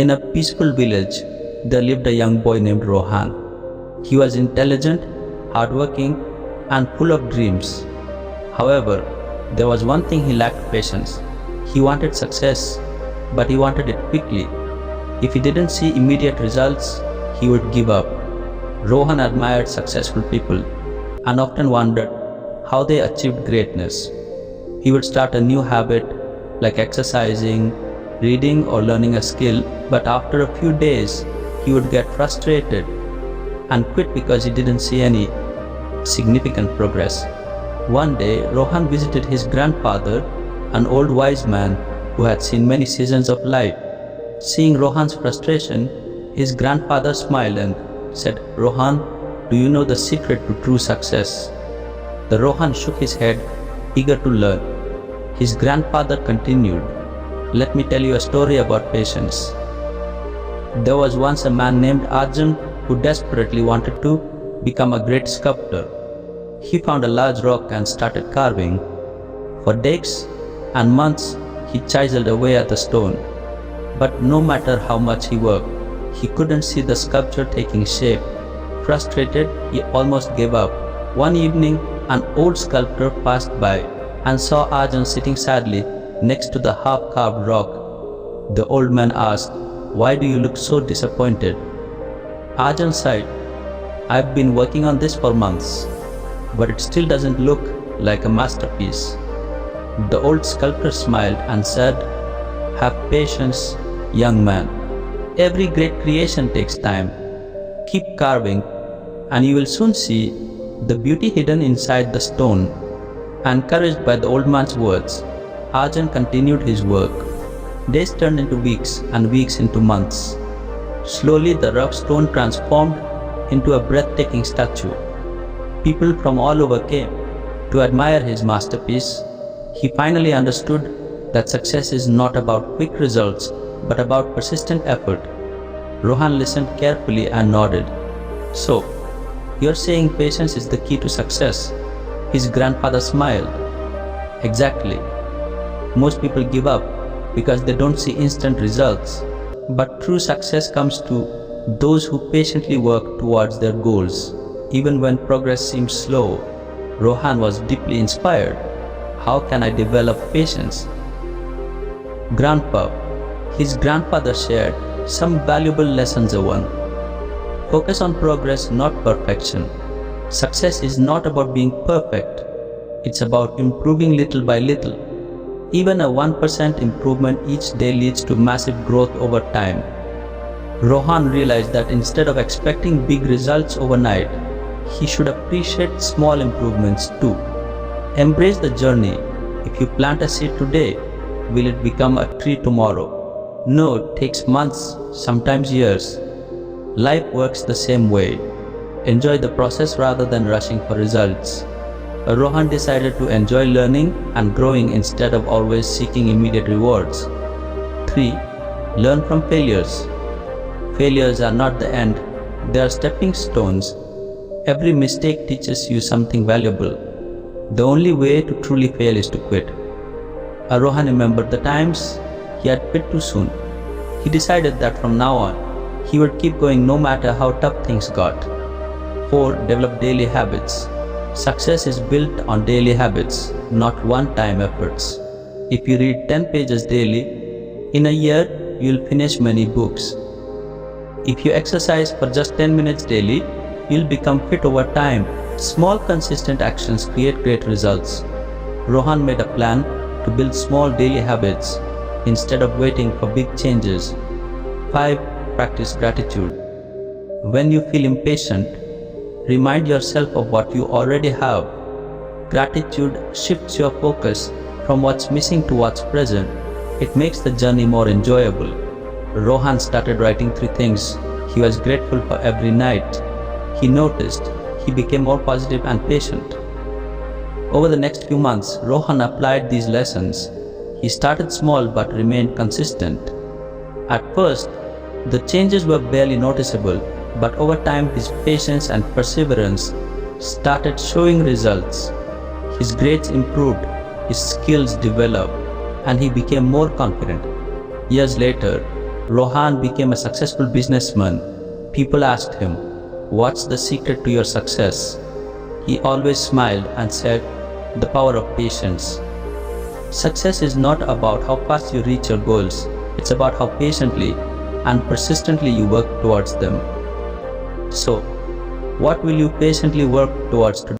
In a peaceful village, there lived a young boy named Rohan. He was intelligent, hardworking, and full of dreams. However, there was one thing: he lacked patience. He wanted success, but he wanted it quickly. If he didn't see immediate results, he would give up. Rohan admired successful people and often wondered how they achieved greatness. He would start a new habit like exercising, reading, or learning a skill, but after a few days, he would get frustrated and quit because he didn't see any significant progress. One day, Rohan visited his grandfather, an old wise man who had seen many seasons of life. Seeing Rohan's frustration, his grandfather smiled and said, "Rohan, do you know the secret to true success?" The Rohan shook his head, eager to learn. His grandfather continued, "Let me tell you a story about patience. There was once a man named Arjun who desperately wanted to become a great sculptor. He found a large rock and started carving. For days and months, he chiseled away at the stone. But no matter how much he worked, he couldn't see the sculpture taking shape. Frustrated, he almost gave up. One evening, an old sculptor passed by and saw Arjun sitting sadly next to the half-carved rock. The old man asked, "Why do you look so disappointed?" Arjun sighed, "I've been working on this for months, but it still doesn't look like a masterpiece." The old sculptor smiled and said, "Have patience, young man. Every great creation takes time. Keep carving, and you will soon see the beauty hidden inside the stone." Encouraged by the old man's words, Arjun continued his work. Days turned into weeks and weeks into months. Slowly, the rough stone transformed into a breathtaking statue. People from all over came to admire his masterpiece. He finally understood that success is not about quick results, but about persistent effort. Rohan listened carefully and nodded. "So, you're saying patience is the key to success?" His grandfather smiled. "Exactly. Most people give up because they don't see instant results. But true success comes to those who patiently work towards their goals, even when progress seems slow." Rohan was deeply inspired. "How can I develop patience?" "Grandpa," his grandfather shared some valuable lessons. One, focus on progress, not perfection. Success is not about being perfect. It's about improving little by little. Even a 1% improvement each day leads to massive growth over time. Rohan realized that instead of expecting big results overnight, he should appreciate small improvements too. Embrace the journey. If you plant a seed today, will it become a tree tomorrow? No, it takes months, sometimes years. Life works the same way. Enjoy the process rather than rushing for results. Rohan decided to enjoy learning and growing instead of always seeking immediate rewards. 3. Learn from failures. Failures are not the end, they are stepping stones. Every mistake teaches you something valuable. The only way to truly fail is to quit. Rohan remembered the times he had quit too soon. He decided that from now on, he would keep going no matter how tough things got. 4. Develop daily habits. Success is built on daily habits, not one-time efforts. If you read 10 pages daily, in a year, you'll finish many books. If you exercise for just 10 minutes daily, you'll become fit over time. Small, consistent actions create great results. Rohan made a plan to build small daily habits instead of waiting for big changes. 5. Practice gratitude. When you feel impatient, remind yourself of what you already have. Gratitude shifts your focus from what's missing to what's present. It makes the journey more enjoyable. Rohan started writing 3 things he was grateful for every night. He noticed he became more positive and patient. Over the next few months, Rohan applied these lessons. He started small but remained consistent. At first, the changes were barely noticeable, but over time his patience and perseverance started showing results. His grades improved, his skills developed, and he became more confident. Years later, Rohan became a successful businessman, people asked him, "What's the secret to your success?" He always smiled and said, "The power of patience." Success is not about how fast you reach your goals, it's about how patiently and persistently you work towards them. So, what will you patiently work towards today?